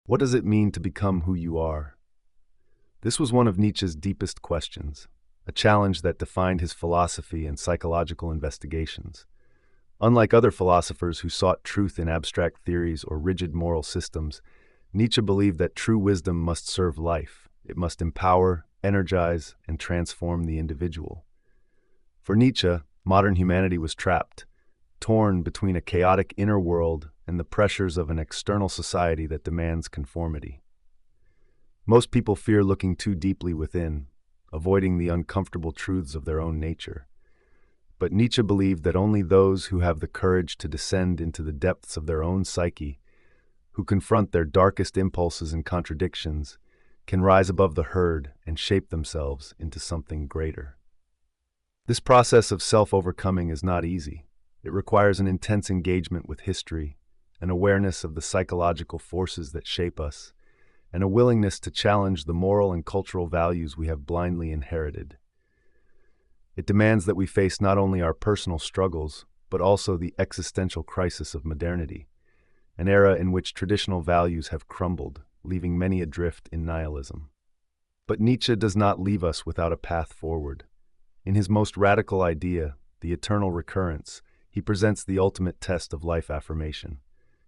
What does it mean to become who you are? This was one of Nietzsche's deepest questions, a challenge that defined his philosophy and psychological investigations. Unlike other philosophers who sought truth in abstract theories or rigid moral systems, Nietzsche believed that true wisdom must serve life. It must empower, energize, and transform the individual. For Nietzsche, modern humanity was trapped, torn between a chaotic inner world and the pressures of an external society that demands conformity. Most people fear looking too deeply within, avoiding the uncomfortable truths of their own nature. But Nietzsche believed that only those who have the courage to descend into the depths of their own psyche, who confront their darkest impulses and contradictions, can rise above the herd and shape themselves into something greater. This process of self-overcoming is not easy. It requires an intense engagement with history, an awareness of the psychological forces that shape us, and a willingness to challenge the moral and cultural values we have blindly inherited. It demands that we face not only our personal struggles, but also the existential crisis of modernity, an era in which traditional values have crumbled, leaving many adrift in nihilism. But Nietzsche does not leave us without a path forward. In his most radical idea, the eternal recurrence, he presents the ultimate test of life affirmation.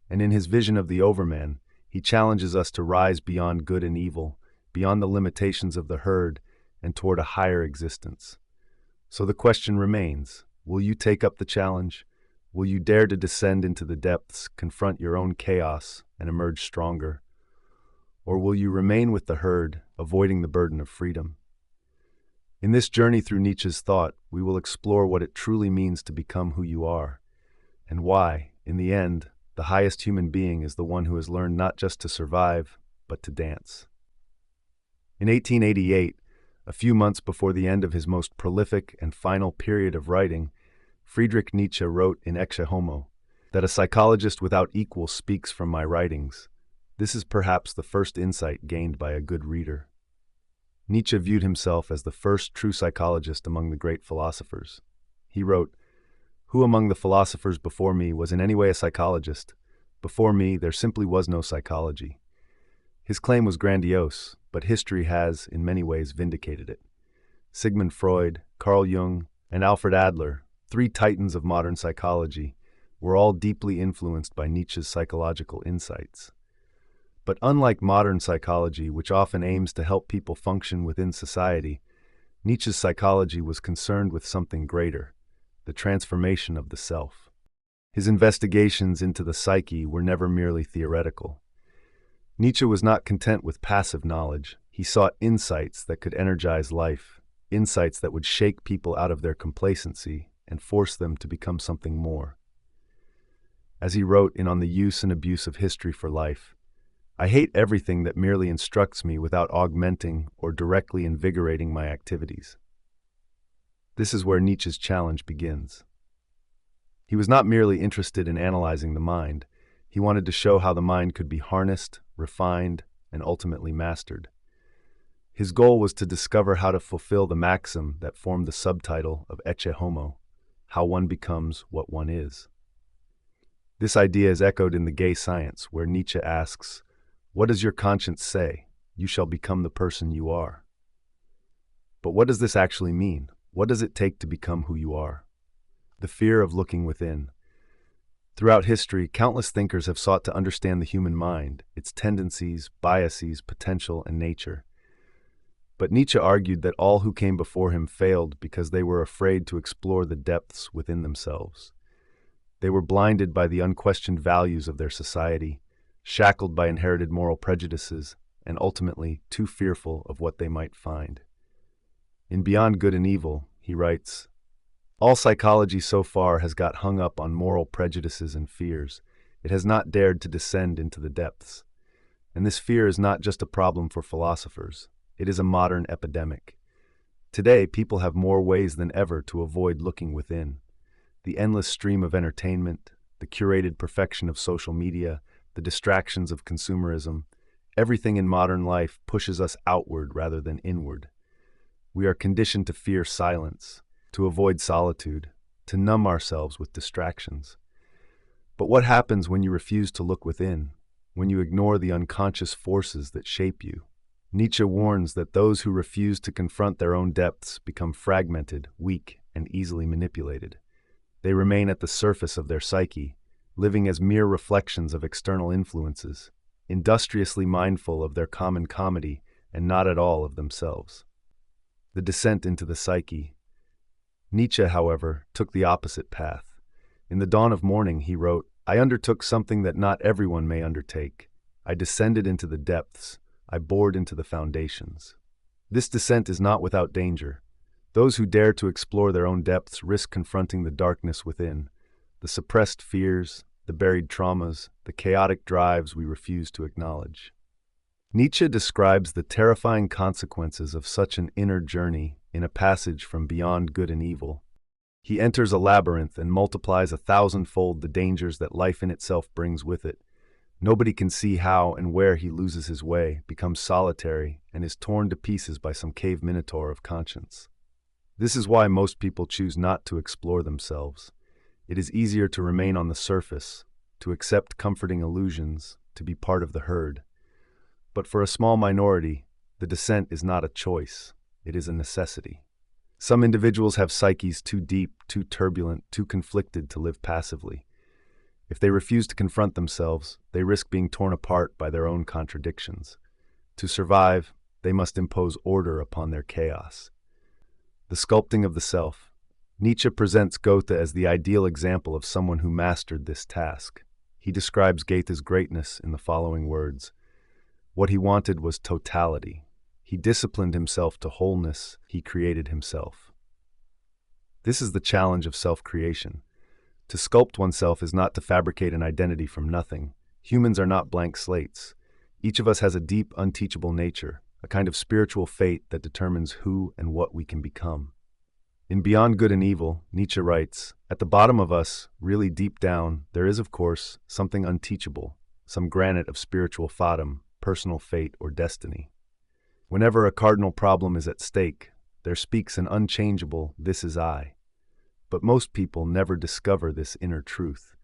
And in his vision of the Overman, he challenges us to rise beyond good and evil, beyond the limitations of the herd, and toward a higher existence. So the question remains, will you take up the challenge? Will you dare to descend into the depths, confront your own chaos, and emerge stronger? Or will you remain with the herd, avoiding the burden of freedom? In this journey through Nietzsche's thought, we will explore what it truly means to become who you are, and why, in the end, the highest human being is the one who has learned not just to survive, but to dance. In 1888, a few months before the end of his most prolific and final period of writing, Friedrich Nietzsche wrote in Ecce Homo that a psychologist without equal speaks from my writings. This is perhaps the first insight gained by a good reader. Nietzsche viewed himself as the first true psychologist among the great philosophers. He wrote, "Who among the philosophers before me was in any way a psychologist? Before me, there simply was no psychology." His claim was grandiose, but history has, in many ways, vindicated it. Sigmund Freud, Carl Jung, and Alfred Adler, three titans of modern psychology, were all deeply influenced by Nietzsche's psychological insights. But unlike modern psychology, which often aims to help people function within society, Nietzsche's psychology was concerned with something greater, the transformation of the self. His investigations into the psyche were never merely theoretical. Nietzsche was not content with passive knowledge. He sought insights that could energize life, insights that would shake people out of their complacency and force them to become something more. As he wrote in On the Use and Abuse of History for Life, "I hate everything that merely instructs me without augmenting or directly invigorating my activities." This is where Nietzsche's challenge begins. He was not merely interested in analyzing the mind. He wanted to show how the mind could be harnessed, refined, and ultimately mastered. His goal was to discover how to fulfill the maxim that formed the subtitle of Ecce Homo, how one becomes what one is. This idea is echoed in The Gay Science, where Nietzsche asks, "What does your conscience say? You shall become the person you are." But what does this actually mean? What does it take to become who you are? The fear of looking within. Throughout history, countless thinkers have sought to understand the human mind, its tendencies, biases, potential, and nature. But Nietzsche argued that all who came before him failed because they were afraid to explore the depths within themselves. They were blinded by the unquestioned values of their society, shackled by inherited moral prejudices, and ultimately too fearful of what they might find. In Beyond Good and Evil, he writes, "All psychology so far has got hung up on moral prejudices and fears. It has not dared to descend into the depths. And this fear is not just a problem for philosophers. It is a modern epidemic. Today, people have more ways than ever to avoid looking within. The endless stream of entertainment, the curated perfection of social media, the distractions of consumerism, everything in modern life pushes us outward rather than inward. We are conditioned to fear silence, to avoid solitude, to numb ourselves with distractions. But what happens when you refuse to look within? when you ignore the unconscious forces that shape you. Nietzsche warns that those who refuse to confront their own depths become fragmented, weak, and easily manipulated. They remain at the surface of their psyche, living as mere reflections of external influences, industriously mindful of their common comedy and not at all of themselves. The descent into the psyche. Nietzsche, however, took the opposite path. In the dawn of morning, he wrote, "I undertook something that not everyone may undertake. I descended into the depths. I bored into the foundations." This descent is not without danger. Those who dare to explore their own depths risk confronting the darkness within, the suppressed fears, the buried traumas, the chaotic drives we refuse to acknowledge. Nietzsche describes the terrifying consequences of such an inner journey in a passage from Beyond Good and Evil. He enters a labyrinth and multiplies 1,000-fold the dangers that life in itself brings with it. Nobody can see how and where he loses his way, becomes solitary, and is torn to pieces by some cave minotaur of conscience. This is why most people choose not to explore themselves. It is easier to remain on the surface, to accept comforting illusions, to be part of the herd. But for a small minority, the descent is not a choice, it is a necessity. Some individuals have psyches too deep, too turbulent, too conflicted to live passively. If they refuse to confront themselves, they risk being torn apart by their own contradictions. To survive, they must impose order upon their chaos. The sculpting of the self. Nietzsche presents Goethe as the ideal example of someone who mastered this task. He describes Goethe's greatness in the following words: "What he wanted was totality. He disciplined himself to wholeness. He created himself." This is the challenge of self-creation. To sculpt oneself is not to fabricate an identity from nothing. Humans are not blank slates. Each of us has a deep, unteachable nature, a kind of spiritual fate that determines who and what we can become. In Beyond Good and Evil, Nietzsche writes, "At the bottom of us, really deep down, there is, of course, something unteachable, some granite of spiritual fatum, personal fate or destiny. Whenever a cardinal problem is at stake, there speaks an unchangeable 'This is I.' But most people never discover this inner truth.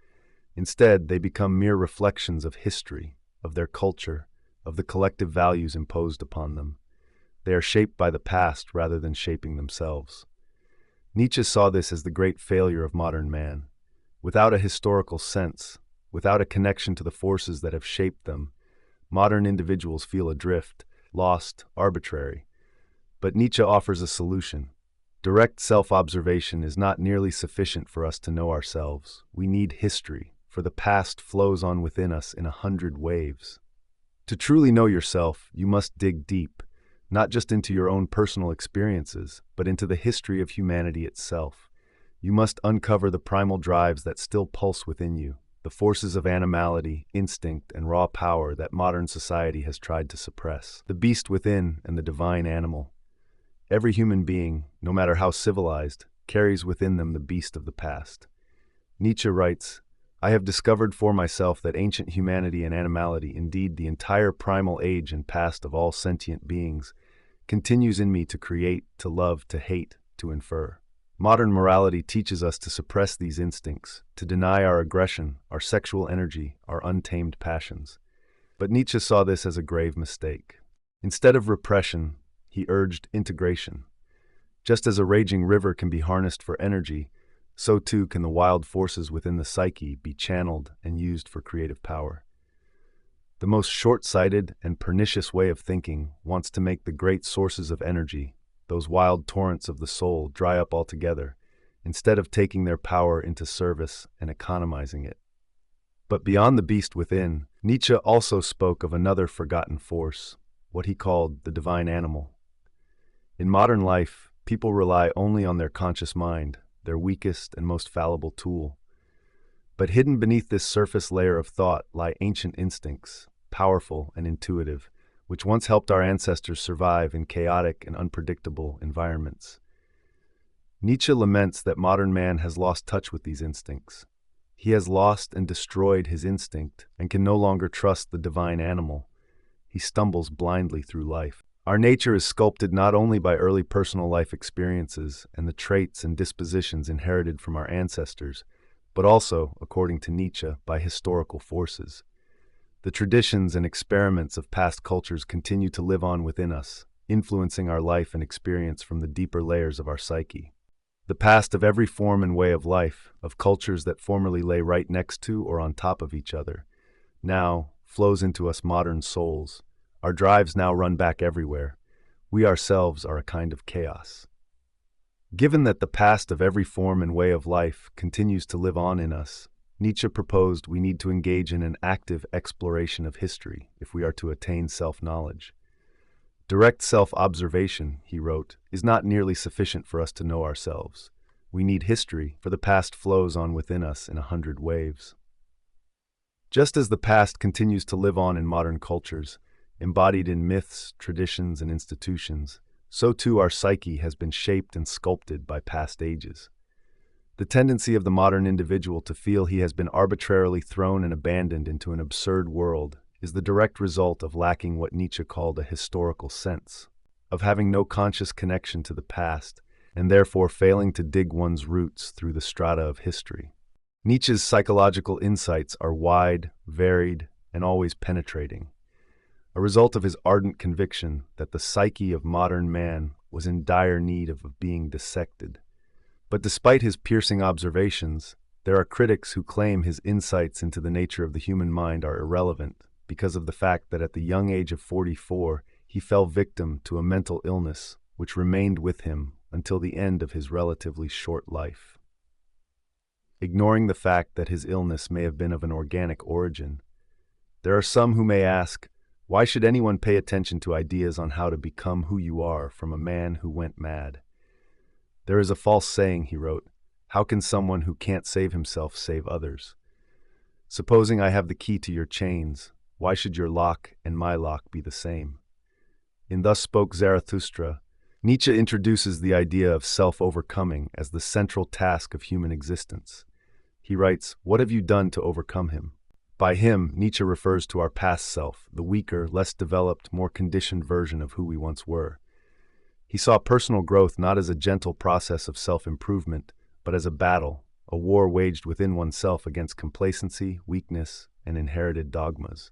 Instead, they become mere reflections of history, of their culture, of the collective values imposed upon them. They are shaped by the past rather than shaping themselves." Nietzsche saw this as the great failure of modern man. Without a historical sense, without a connection to the forces that have shaped them, modern individuals feel adrift, lost, arbitrary. But Nietzsche offers a solution. Direct self-observation is not nearly sufficient for us to know ourselves. We need history, for the past flows on within us in 100 waves. To truly know yourself, you must dig deep, not just into your own personal experiences, but into the history of humanity itself. You must uncover the primal drives that still pulse within you, the forces of animality, instinct, and raw power that modern society has tried to suppress, the beast within and the divine animal. Every human being, no matter how civilized, carries within them the beast of the past. Nietzsche writes, "I have discovered for myself that ancient humanity and animality, indeed the entire primal age and past of all sentient beings, continues in me to create, to love, to hate, to infer. Modern morality teaches us to suppress these instincts, to deny our aggression, our sexual energy, our untamed passions." But Nietzsche saw this as a grave mistake. Instead of repression, he urged integration. Just as a raging river can be harnessed for energy, so too can the wild forces within the psyche be channeled and used for creative power. The most short-sighted and pernicious way of thinking wants to make the great sources of energy, those wild torrents of the soul, dry up altogether, instead of taking their power into service and economizing it. But beyond the beast within, Nietzsche also spoke of another forgotten force, what he called the divine animal. In modern life, people rely only on their conscious mind, their weakest and most fallible tool. But hidden beneath this surface layer of thought lie ancient instincts, powerful and intuitive, which once helped our ancestors survive in chaotic and unpredictable environments. Nietzsche laments that modern man has lost touch with these instincts. He has lost and destroyed his instinct and can no longer trust the divine animal. He stumbles blindly through life. Our nature is sculpted not only by early personal life experiences and the traits and dispositions inherited from our ancestors, but also, according to Nietzsche, by historical forces. The traditions and experiments of past cultures continue to live on within us, influencing our life and experience from the deeper layers of our psyche. The past of every form and way of life, of cultures that formerly lay right next to or on top of each other, now flows into us modern souls. Our drives now run back everywhere. We ourselves are a kind of chaos. Given that the past of every form and way of life continues to live on in us, Nietzsche proposed we need to engage in an active exploration of history if we are to attain self-knowledge. Direct self-observation, he wrote, is not nearly sufficient for us to know ourselves. We need history, for the past flows on within us in 100 waves. Just as the past continues to live on in modern cultures, embodied in myths, traditions, and institutions, so too our psyche has been shaped and sculpted by past ages. The tendency of the modern individual to feel he has been arbitrarily thrown and abandoned into an absurd world is the direct result of lacking what Nietzsche called a historical sense, of having no conscious connection to the past, and therefore failing to dig one's roots through the strata of history. Nietzsche's psychological insights are wide, varied, and always penetrating, a result of his ardent conviction that the psyche of modern man was in dire need of being dissected. But despite his piercing observations, there are critics who claim his insights into the nature of the human mind are irrelevant because of the fact that at the young age of 44, he fell victim to a mental illness which remained with him until the end of his relatively short life. Ignoring the fact that his illness may have been of an organic origin, there are some who may ask, why should anyone pay attention to ideas on how to become who you are from a man who went mad? There is a false saying, he wrote, how can someone who can't save himself save others? Supposing I have the key to your chains, why should your lock and my lock be the same? In Thus Spoke Zarathustra, Nietzsche introduces the idea of self-overcoming as the central task of human existence. He writes, what have you done to overcome him? By him, Nietzsche refers to our past self, the weaker, less developed, more conditioned version of who we once were. He saw personal growth not as a gentle process of self-improvement, but as a battle, a war waged within oneself against complacency, weakness, and inherited dogmas.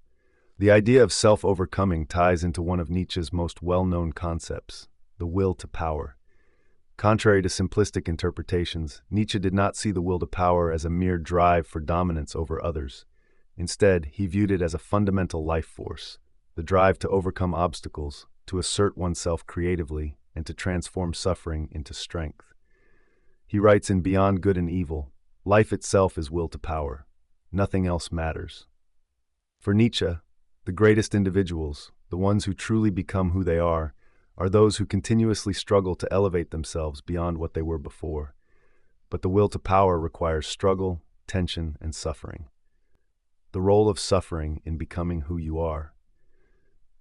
The idea of self-overcoming ties into one of Nietzsche's most well-known concepts, the will to power. Contrary to simplistic interpretations, Nietzsche did not see the will to power as a mere drive for dominance over others. Instead, he viewed it as a fundamental life force, the drive to overcome obstacles, to assert oneself creatively, and to transform suffering into strength. He writes in Beyond Good and Evil, life itself is will to power. Nothing else matters. For Nietzsche, the greatest individuals, the ones who truly become who they are those who continuously struggle to elevate themselves beyond what they were before. But the will to power requires struggle, tension, and suffering. The role of suffering in becoming who you are.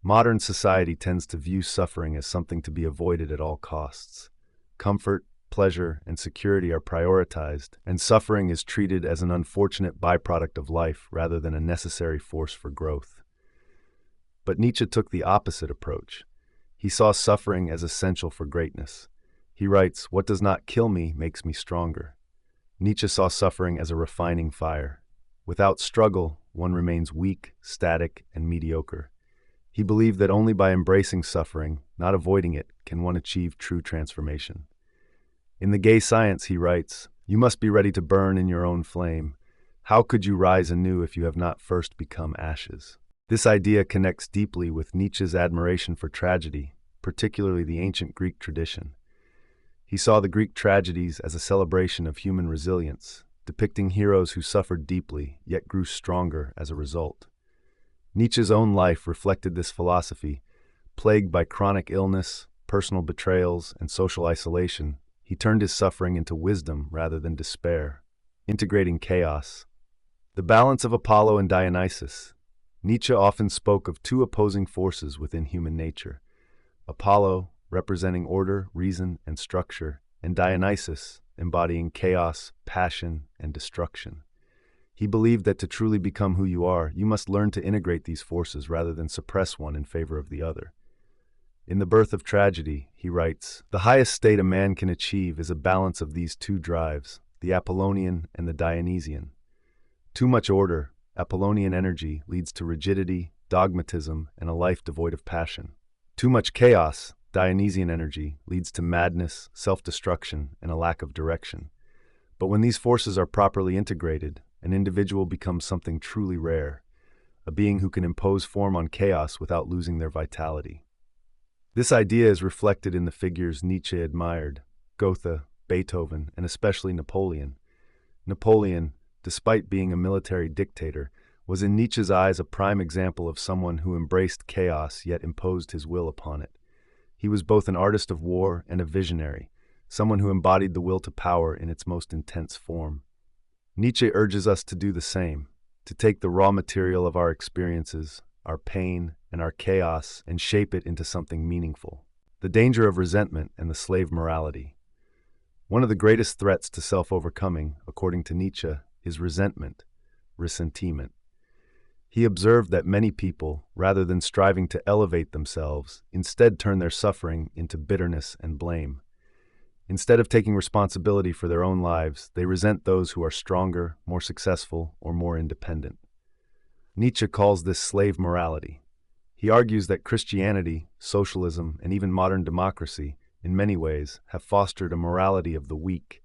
Modern society tends to view suffering as something to be avoided at all costs. Comfort, pleasure, and security are prioritized, and suffering is treated as an unfortunate byproduct of life rather than a necessary force for growth. But Nietzsche took the opposite approach. He saw suffering as essential for greatness. He writes, what does not kill me makes me stronger. Nietzsche saw suffering as a refining fire. Without struggle, one remains weak, static, and mediocre. He believed that only by embracing suffering, not avoiding it, can one achieve true transformation. In The Gay Science, he writes, you must be ready to burn in your own flame. How could you rise anew if you have not first become ashes? This idea connects deeply with Nietzsche's admiration for tragedy, particularly the ancient Greek tradition. He saw the Greek tragedies as a celebration of human resilience, depicting heroes who suffered deeply, yet grew stronger as a result. Nietzsche's own life reflected this philosophy. Plagued by chronic illness, personal betrayals, and social isolation, he turned his suffering into wisdom rather than despair, integrating chaos. The balance of Apollo and Dionysus. Nietzsche often spoke of two opposing forces within human nature. Apollo, representing order, reason, and structure, and Dionysus, embodying chaos, passion, and destruction. He believed that to truly become who you are, you must learn to integrate these forces rather than suppress one in favor of the other. In The Birth of Tragedy, he writes, the highest state a man can achieve is a balance of these two drives, the Apollonian and the Dionysian. Too much order, Apollonian energy leads to rigidity, dogmatism, and a life devoid of passion. Too much chaos, Dionysian energy, leads to madness, self-destruction, and a lack of direction. But when these forces are properly integrated, an individual becomes something truly rare, a being who can impose form on chaos without losing their vitality. This idea is reflected in the figures Nietzsche admired: Goethe, Beethoven, and especially Napoleon. Napoleon, despite being a military dictator, was in Nietzsche's eyes a prime example of someone who embraced chaos yet imposed his will upon it. He was both an artist of war and a visionary, someone who embodied the will to power in its most intense form. Nietzsche urges us to do the same, to take the raw material of our experiences, our pain, and our chaos, and shape it into something meaningful. The danger of resentment and the slave morality. One of the greatest threats to self-overcoming, according to Nietzsche, is resentment, ressentiment. He observed that many people, rather than striving to elevate themselves, instead turn their suffering into bitterness and blame. Instead of taking responsibility for their own lives, they resent those who are stronger, more successful, or more independent. Nietzsche calls this slave morality. He argues that Christianity, socialism, and even modern democracy, in many ways, have fostered a morality of the weak,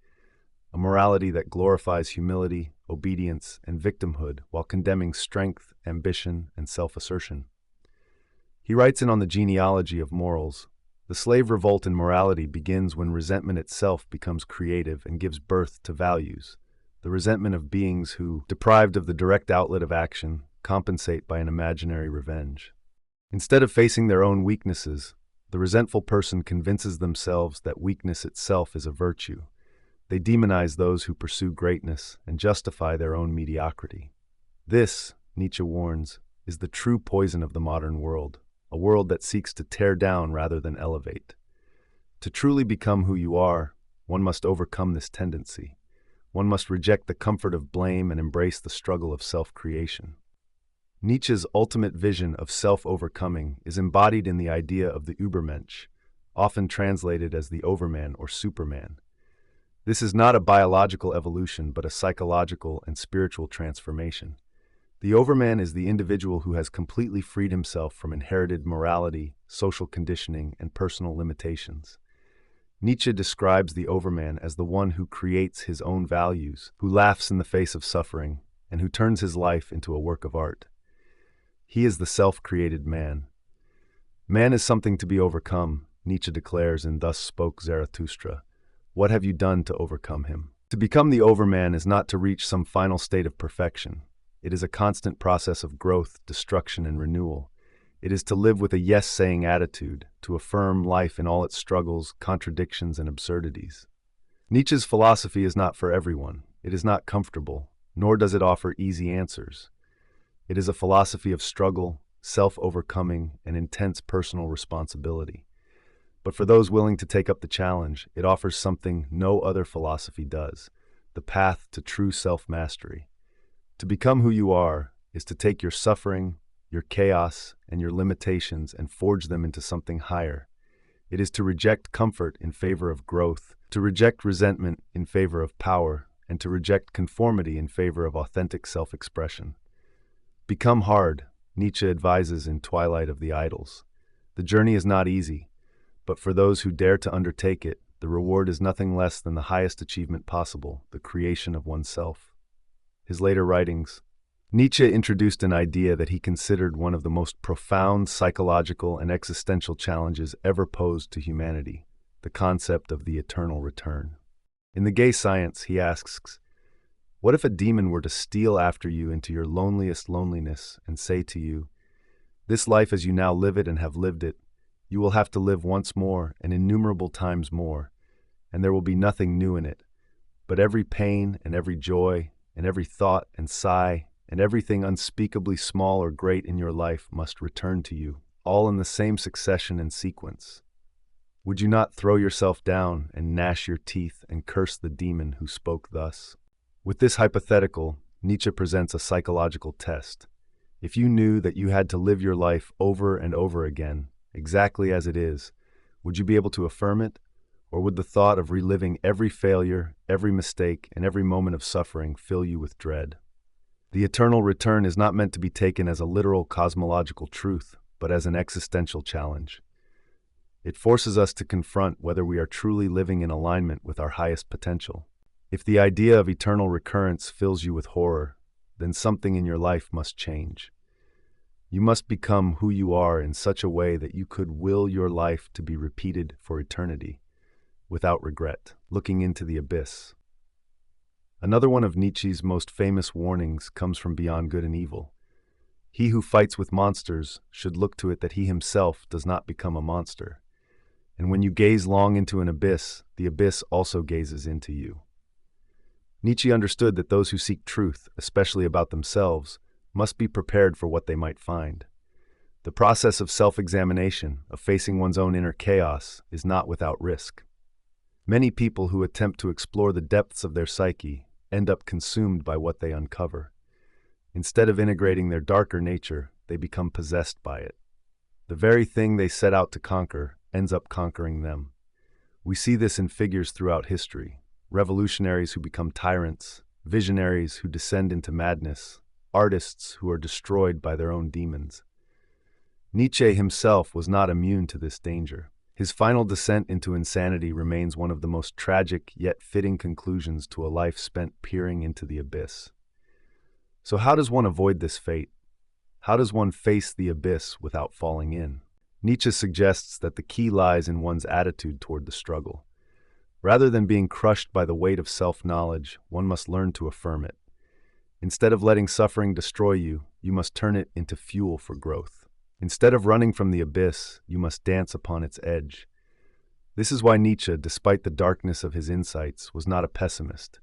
a morality that glorifies humility, obedience, and victimhood while condemning strength, ambition, and self-assertion. He writes in On the Genealogy of Morals, "The slave revolt in morality begins when resentment itself becomes creative and gives birth to values, the resentment of beings who, deprived of the direct outlet of action, compensate by an imaginary revenge." Instead of facing their own weaknesses, the resentful person convinces themselves that weakness itself is a virtue. They demonize those who pursue greatness and justify their own mediocrity. This, Nietzsche warns, is the true poison of the modern world, a world that seeks to tear down rather than elevate. To truly become who you are, one must overcome this tendency. One must reject the comfort of blame and embrace the struggle of self-creation. Nietzsche's ultimate vision of self-overcoming is embodied in the idea of the Übermensch, often translated as the Overman or Superman. This is not a biological evolution, but a psychological and spiritual transformation. The Overman is the individual who has completely freed himself from inherited morality, social conditioning, and personal limitations. Nietzsche describes the Overman as the one who creates his own values, who laughs in the face of suffering, and who turns his life into a work of art. He is the self-created man. Man is something to be overcome, Nietzsche declares in Thus Spoke Zarathustra. What have you done to overcome him? To become the Overman is not to reach some final state of perfection. It is a constant process of growth, destruction, and renewal. It is to live with a yes-saying attitude, to affirm life in all its struggles, contradictions, and absurdities. Nietzsche's philosophy is not for everyone. It is not comfortable, nor does it offer easy answers. It is a philosophy of struggle, self-overcoming, and intense personal responsibility. But for those willing to take up the challenge, it offers something no other philosophy does: the path to true self-mastery. To become who you are is to take your suffering, your chaos, and your limitations and forge them into something higher. It is to reject comfort in favor of growth, to reject resentment in favor of power, and to reject conformity in favor of authentic self-expression. Become hard, Nietzsche advises in Twilight of the Idols. The journey is not easy, but for those who dare to undertake it, the reward is nothing less than the highest achievement possible, the creation of oneself. His later writings. Nietzsche introduced an idea that he considered one of the most profound psychological and existential challenges ever posed to humanity: the concept of the eternal return. In The Gay Science, he asks, what if a demon were to steal after you into your loneliest loneliness and say to you, "This life as you now live it and have lived it, you will have to live once more and innumerable times more, and there will be nothing new in it, but every pain and every joy and every thought and sigh and everything unspeakably small or great in your life must return to you, all in the same succession and sequence." Would you not throw yourself down and gnash your teeth and curse the demon who spoke thus? With this hypothetical, Nietzsche presents a psychological test. If you knew that you had to live your life over and over again, exactly as it is, would you be able to affirm it? Or would the thought of reliving every failure, every mistake, and every moment of suffering fill you with dread? The eternal return is not meant to be taken as a literal cosmological truth, but as an existential challenge. It forces us to confront whether we are truly living in alignment with our highest potential. If the idea of eternal recurrence fills you with horror, then something in your life must change. You must become who you are in such a way that you could will your life to be repeated for eternity, without regret, looking into the abyss. Another one of Nietzsche's most famous warnings comes from Beyond Good and Evil. He who fights with monsters should look to it that he himself does not become a monster. And when you gaze long into an abyss, the abyss also gazes into you. Nietzsche understood that those who seek truth, especially about themselves, must be prepared for what they might find. The process of self-examination, of facing one's own inner chaos, is not without risk. Many people who attempt to explore the depths of their psyche end up consumed by what they uncover. Instead of integrating their darker nature, they become possessed by it. The very thing they set out to conquer ends up conquering them. We see this in figures throughout history: revolutionaries who become tyrants, visionaries who descend into madness, artists who are destroyed by their own demons. Nietzsche himself was not immune to this danger. His final descent into insanity remains one of the most tragic yet fitting conclusions to a life spent peering into the abyss. So how does one avoid this fate? How does one face the abyss without falling in? Nietzsche suggests that the key lies in one's attitude toward the struggle. Rather than being crushed by the weight of self-knowledge, one must learn to affirm it. Instead of letting suffering destroy you, you must turn it into fuel for growth. Instead of running from the abyss, you must dance upon its edge. This is why Nietzsche, despite the darkness of his insights, was not a pessimist.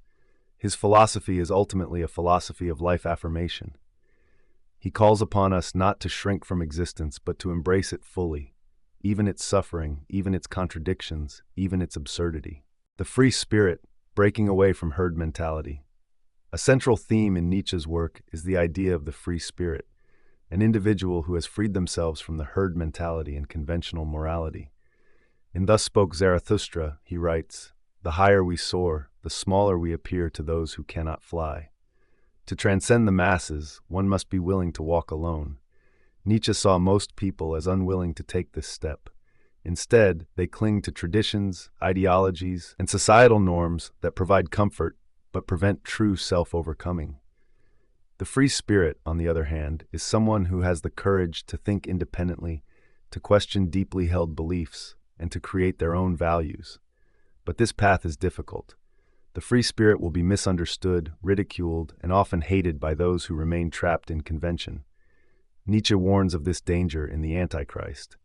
His philosophy is ultimately a philosophy of life affirmation. He calls upon us not to shrink from existence, but to embrace it fully, even its suffering, even its contradictions, even its absurdity. The free spirit, breaking away from herd mentality. A central theme in Nietzsche's work is the idea of the free spirit, an individual who has freed themselves from the herd mentality and conventional morality. In Thus Spoke Zarathustra, he writes, "The higher we soar, the smaller we appear to those who cannot fly. To transcend the masses, one must be willing to walk alone." Nietzsche saw most people as unwilling to take this step. Instead, they cling to traditions, ideologies, and societal norms that provide comfort but prevent true self-overcoming. The free spirit, on the other hand, is someone who has the courage to think independently, to question deeply held beliefs, and to create their own values. But this path is difficult. The free spirit will be misunderstood, ridiculed, and often hated by those who remain trapped in convention. Nietzsche warns of this danger in The Antichrist.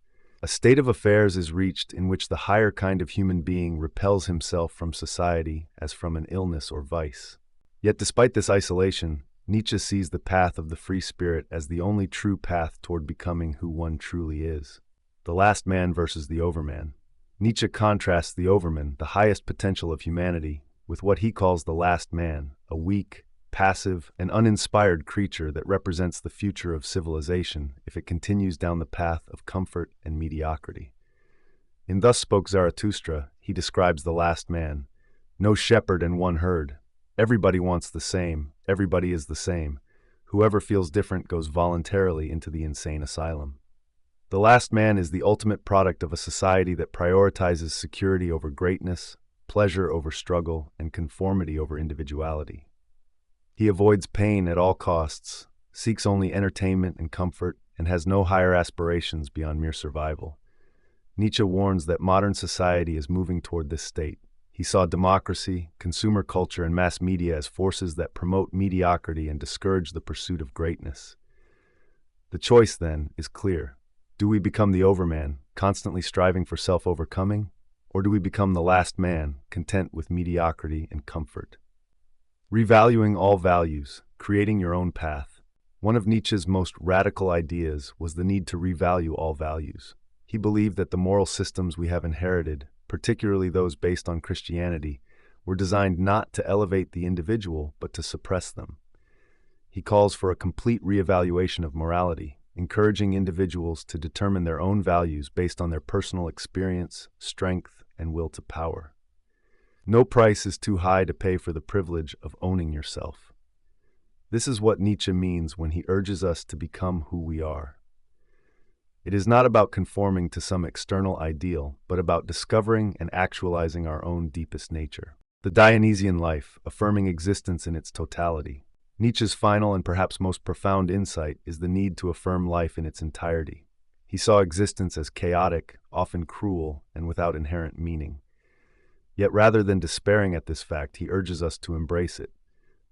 A state of affairs is reached in which the higher kind of human being repels himself from society as from an illness or vice. Yet despite this isolation, Nietzsche sees the path of the free spirit as the only true path toward becoming who one truly is. The last man versus the overman. Nietzsche contrasts the overman, the highest potential of humanity, with what he calls the last man, a weak, passive, and uninspired creature that represents the future of civilization if it continues down the path of comfort and mediocrity. In Thus Spoke Zarathustra, he describes the last man: "No shepherd and one herd. Everybody wants the same. Everybody is the same. Whoever feels different goes voluntarily into the insane asylum." The last man is the ultimate product of a society that prioritizes security over greatness, pleasure over struggle, and conformity over individuality. He avoids pain at all costs, seeks only entertainment and comfort, and has no higher aspirations beyond mere survival. Nietzsche warns that modern society is moving toward this state. He saw democracy, consumer culture, and mass media as forces that promote mediocrity and discourage the pursuit of greatness. The choice, then, is clear. Do we become the overman, constantly striving for self-overcoming? Or do we become the last man, content with mediocrity and comfort? Revaluing all values, creating your own path. One of Nietzsche's most radical ideas was the need to revalue all values. He believed that the moral systems we have inherited, particularly those based on Christianity, were designed not to elevate the individual, but to suppress them. He calls for a complete reevaluation of morality, encouraging individuals to determine their own values based on their personal experience, strength, and will to power. No price is too high to pay for the privilege of owning yourself. This is what Nietzsche means when he urges us to become who we are. It is not about conforming to some external ideal, but about discovering and actualizing our own deepest nature. The Dionysian life, affirming existence in its totality. Nietzsche's final and perhaps most profound insight is the need to affirm life in its entirety. He saw existence as chaotic, often cruel, and without inherent meaning. Yet rather than despairing at this fact, he urges us to embrace it.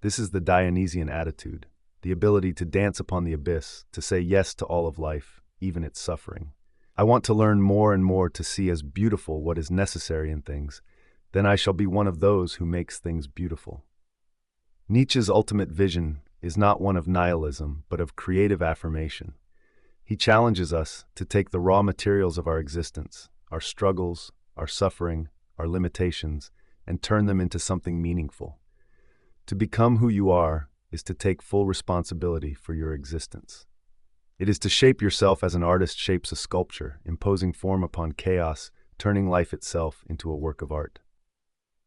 This is the Dionysian attitude, the ability to dance upon the abyss, to say yes to all of life, even its suffering. I want to learn more and more to see as beautiful what is necessary in things. Then I shall be one of those who makes things beautiful. Nietzsche's ultimate vision is not one of nihilism, but of creative affirmation. He challenges us to take the raw materials of our existence, our struggles, our suffering, our limitations, and turn them into something meaningful. To become who you are is to take full responsibility for your existence. It is to shape yourself as an artist shapes a sculpture, imposing form upon chaos, turning life itself into a work of art.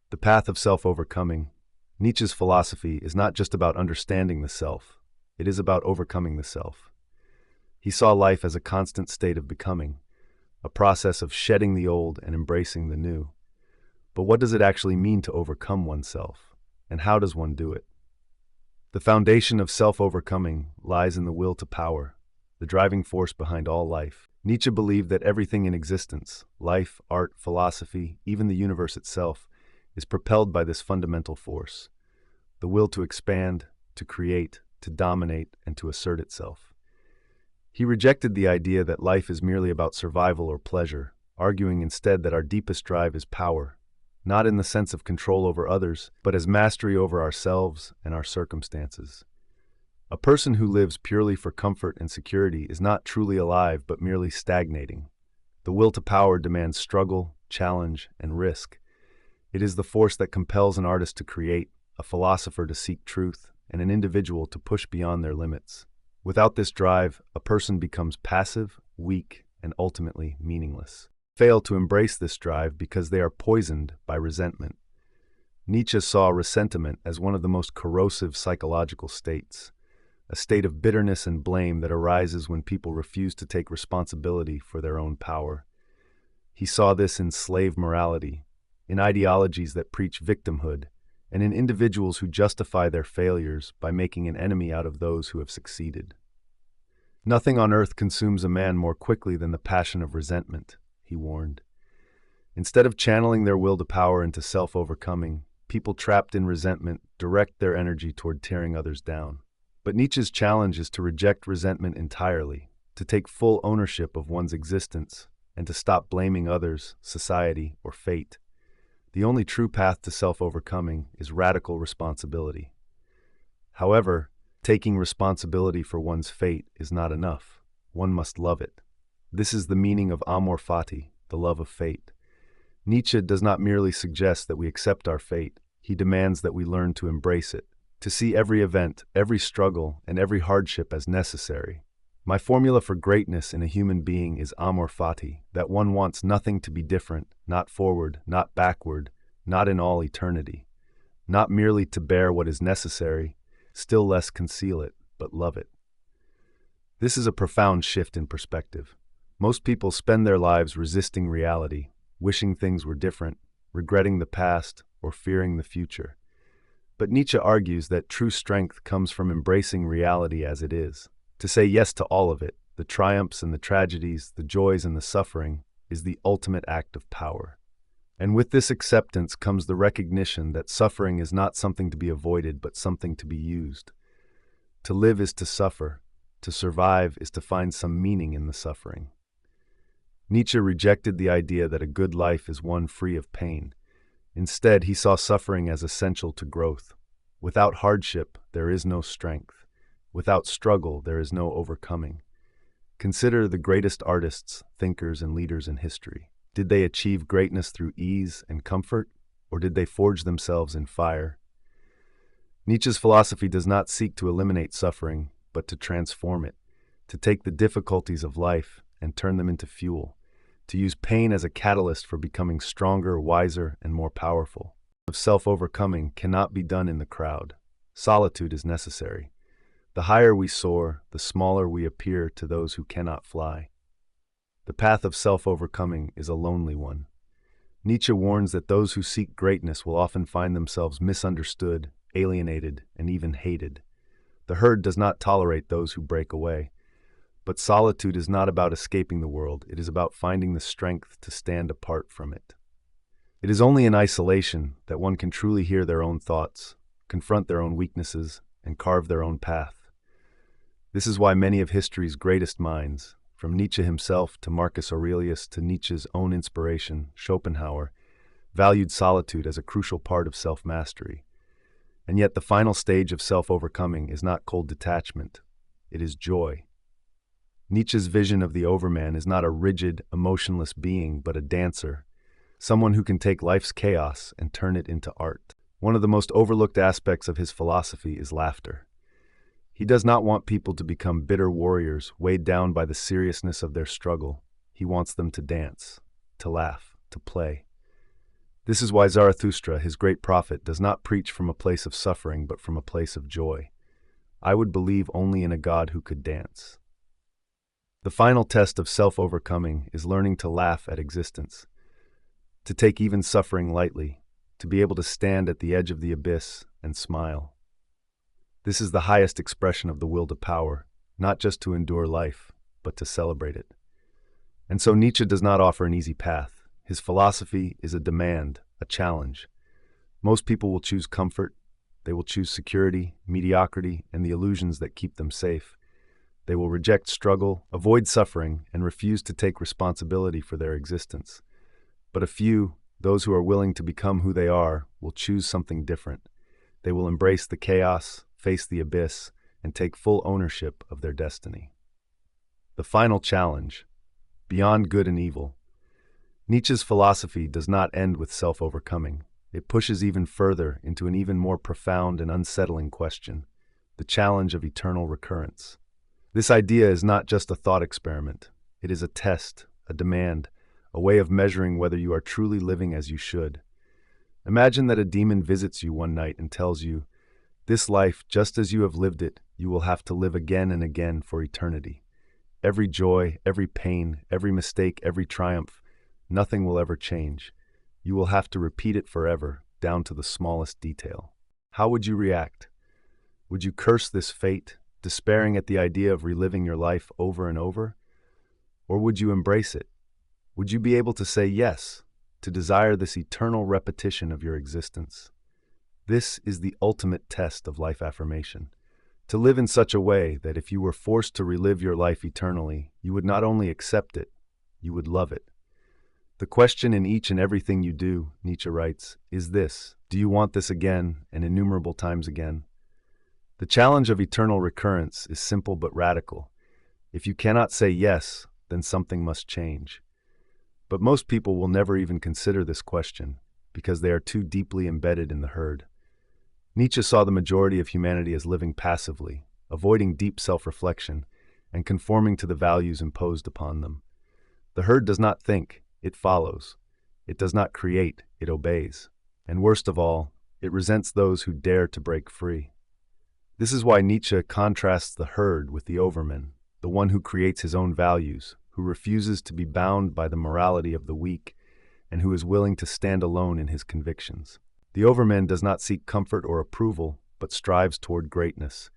The path of self-overcoming. Nietzsche's philosophy is not just about understanding the self, it is about overcoming the self. He saw life as a constant state of becoming, a process of shedding the old and embracing the new. But what does it actually mean to overcome oneself, and how does one do it? The foundation of self-overcoming lies in the will to power, the driving force behind all life. Nietzsche believed that everything in existence, life, art, philosophy, even the universe itself, is propelled by this fundamental force, the will to expand, to create, to dominate, and to assert itself. He rejected the idea that life is merely about survival or pleasure, arguing instead that our deepest drive is power, not in the sense of control over others, but as mastery over ourselves and our circumstances. A person who lives purely for comfort and security is not truly alive but merely stagnating. The will to power demands struggle, challenge, and risk. It is the force that compels an artist to create, a philosopher to seek truth, and an individual to push beyond their limits. Without this drive, a person becomes passive, weak, and ultimately meaningless. Fail to embrace this drive because they are poisoned by resentment. Nietzsche saw resentment as one of the most corrosive psychological states, a state of bitterness and blame that arises when people refuse to take responsibility for their own power. He saw this in slave morality, in ideologies that preach victimhood, and in individuals who justify their failures by making an enemy out of those who have succeeded. Nothing on earth consumes a man more quickly than the passion of resentment, he warned. Instead of channeling their will to power into self-overcoming, people trapped in resentment direct their energy toward tearing others down. But Nietzsche's challenge is to reject resentment entirely, to take full ownership of one's existence, and to stop blaming others, society, or fate. The only true path to self-overcoming is radical responsibility. However, taking responsibility for one's fate is not enough. One must love it. This is the meaning of amor fati, the love of fate. Nietzsche does not merely suggest that we accept our fate. He demands that we learn to embrace it, to see every event, every struggle, and every hardship as necessary. My formula for greatness in a human being is amor fati, that one wants nothing to be different, not forward, not backward, not in all eternity. Not merely to bear what is necessary, still less conceal it, but love it. This is a profound shift in perspective. Most people spend their lives resisting reality, wishing things were different, regretting the past, or fearing the future. But Nietzsche argues that true strength comes from embracing reality as it is. To say yes to all of it, the triumphs and the tragedies, the joys and the suffering, is the ultimate act of power. And with this acceptance comes the recognition that suffering is not something to be avoided, but something to be used. To live is to suffer. To survive is to find some meaning in the suffering. Nietzsche rejected the idea that a good life is one free of pain. Instead, he saw suffering as essential to growth. Without hardship, there is no strength. Without struggle, there is no overcoming. Consider the greatest artists, thinkers, and leaders in history. Did they achieve greatness through ease and comfort, or did they forge themselves in fire? Nietzsche's philosophy does not seek to eliminate suffering, but to transform it, to take the difficulties of life and turn them into fuel, to use pain as a catalyst for becoming stronger, wiser, and more powerful. Self-overcoming cannot be done in the crowd. Solitude is necessary. The higher we soar, the smaller we appear to those who cannot fly. The path of self-overcoming is a lonely one. Nietzsche warns that those who seek greatness will often find themselves misunderstood, alienated, and even hated. The herd does not tolerate those who break away. But solitude is not about escaping the world, it is about finding the strength to stand apart from it. It is only in isolation that one can truly hear their own thoughts, confront their own weaknesses, and carve their own path. This is why many of history's greatest minds, from Nietzsche himself to Marcus Aurelius to Nietzsche's own inspiration, Schopenhauer, valued solitude as a crucial part of self-mastery. And yet the final stage of self-overcoming is not cold detachment, it is joy. Nietzsche's vision of the Overman is not a rigid, emotionless being, but a dancer, someone who can take life's chaos and turn it into art. One of the most overlooked aspects of his philosophy is laughter. He does not want people to become bitter warriors, weighed down by the seriousness of their struggle. He wants them to dance, to laugh, to play. This is why Zarathustra, his great prophet, does not preach from a place of suffering, but from a place of joy. I would believe only in a God who could dance. The final test of self-overcoming is learning to laugh at existence, to take even suffering lightly, to be able to stand at the edge of the abyss and smile. This is the highest expression of the will to power, not just to endure life, but to celebrate it. And so Nietzsche does not offer an easy path. His philosophy is a demand, a challenge. Most people will choose comfort, they will choose security, mediocrity, and the illusions that keep them safe. They will reject struggle, avoid suffering, and refuse to take responsibility for their existence. But a few, those who are willing to become who they are, will choose something different. They will embrace the chaos, face the abyss, and take full ownership of their destiny. The final challenge, beyond good and evil. Nietzsche's philosophy does not end with self-overcoming. It pushes even further into an even more profound and unsettling question, the challenge of eternal recurrence. This idea is not just a thought experiment. It is a test, a demand, a way of measuring whether you are truly living as you should. Imagine that a demon visits you one night and tells you, "This life, just as you have lived it, you will have to live again and again for eternity. Every joy, every pain, every mistake, every triumph, nothing will ever change. You will have to repeat it forever, down to the smallest detail." How would you react? Would you curse this fate, despairing at the idea of reliving your life over and over? Or would you embrace it? Would you be able to say yes, to desire this eternal repetition of your existence? This is the ultimate test of life affirmation. To live in such a way that if you were forced to relive your life eternally, you would not only accept it, you would love it. The question in each and everything you do, Nietzsche writes, is this: do you want this again and innumerable times again? The challenge of eternal recurrence is simple but radical. If you cannot say yes, then something must change. But most people will never even consider this question because they are too deeply embedded in the herd. Nietzsche saw the majority of humanity as living passively, avoiding deep self-reflection, and conforming to the values imposed upon them. The herd does not think, it follows. It does not create, it obeys. And worst of all, it resents those who dare to break free. This is why Nietzsche contrasts the herd with the Overman, the one who creates his own values, who refuses to be bound by the morality of the weak, and who is willing to stand alone in his convictions. The Overman does not seek comfort or approval, but strives toward greatness.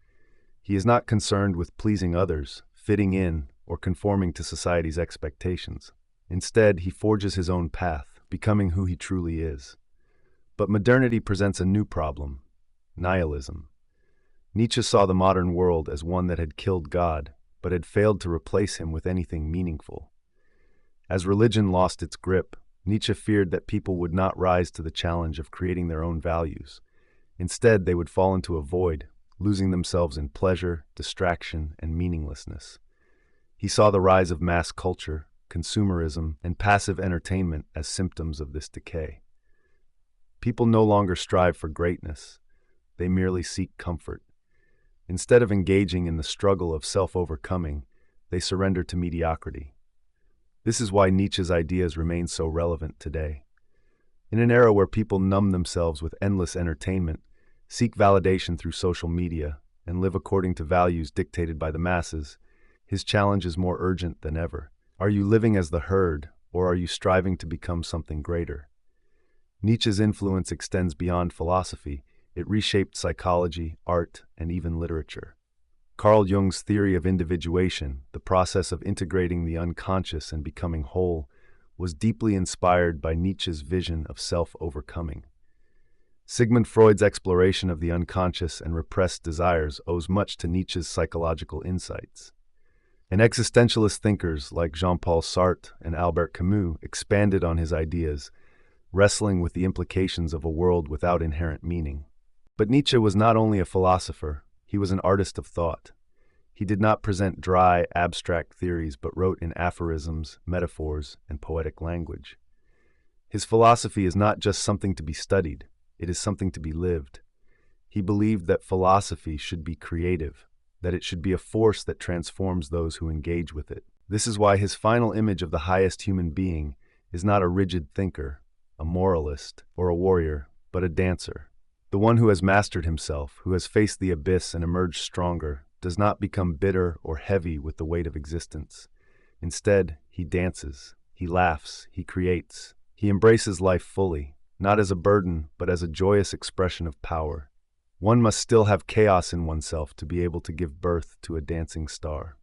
He is not concerned with pleasing others, fitting in, or conforming to society's expectations. Instead, he forges his own path, becoming who he truly is. But modernity presents a new problem: nihilism. Nietzsche saw the modern world as one that had killed God, but had failed to replace him with anything meaningful. As religion lost its grip, Nietzsche feared that people would not rise to the challenge of creating their own values. Instead, they would fall into a void, losing themselves in pleasure, distraction, and meaninglessness. He saw the rise of mass culture, consumerism, and passive entertainment as symptoms of this decay. People no longer strive for greatness. They merely seek comfort. Instead of engaging in the struggle of self-overcoming, they surrender to mediocrity. This is why Nietzsche's ideas remain so relevant today. In an era where people numb themselves with endless entertainment, seek validation through social media, and live according to values dictated by the masses, his challenge is more urgent than ever. Are you living as the herd, or are you striving to become something greater? Nietzsche's influence extends beyond philosophy. It reshaped psychology, art, and even literature. Carl Jung's theory of individuation, the process of integrating the unconscious and becoming whole, was deeply inspired by Nietzsche's vision of self-overcoming. Sigmund Freud's exploration of the unconscious and repressed desires owes much to Nietzsche's psychological insights. And existentialist thinkers like Jean-Paul Sartre and Albert Camus expanded on his ideas, wrestling with the implications of a world without inherent meaning. But Nietzsche was not only a philosopher, he was an artist of thought. He did not present dry, abstract theories, but wrote in aphorisms, metaphors, and poetic language. His philosophy is not just something to be studied, it is something to be lived. He believed that philosophy should be creative, that it should be a force that transforms those who engage with it. This is why his final image of the highest human being is not a rigid thinker, a moralist, or a warrior, but a dancer. The one who has mastered himself, who has faced the abyss and emerged stronger, does not become bitter or heavy with the weight of existence. Instead, he dances, he laughs, he creates. He embraces life fully, not as a burden, but as a joyous expression of power. One must still have chaos in oneself to be able to give birth to a dancing star.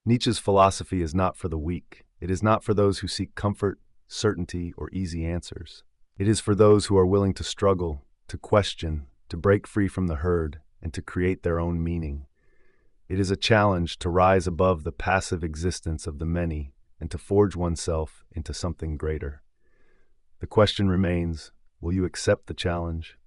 Nietzsche's philosophy is not for the weak. It is not for those who seek comfort, certainty, or easy answers. It is for those who are willing to struggle, to question, to break free from the herd, and to create their own meaning. It is a challenge to rise above the passive existence of the many and to forge oneself into something greater. The question remains, will you accept the challenge?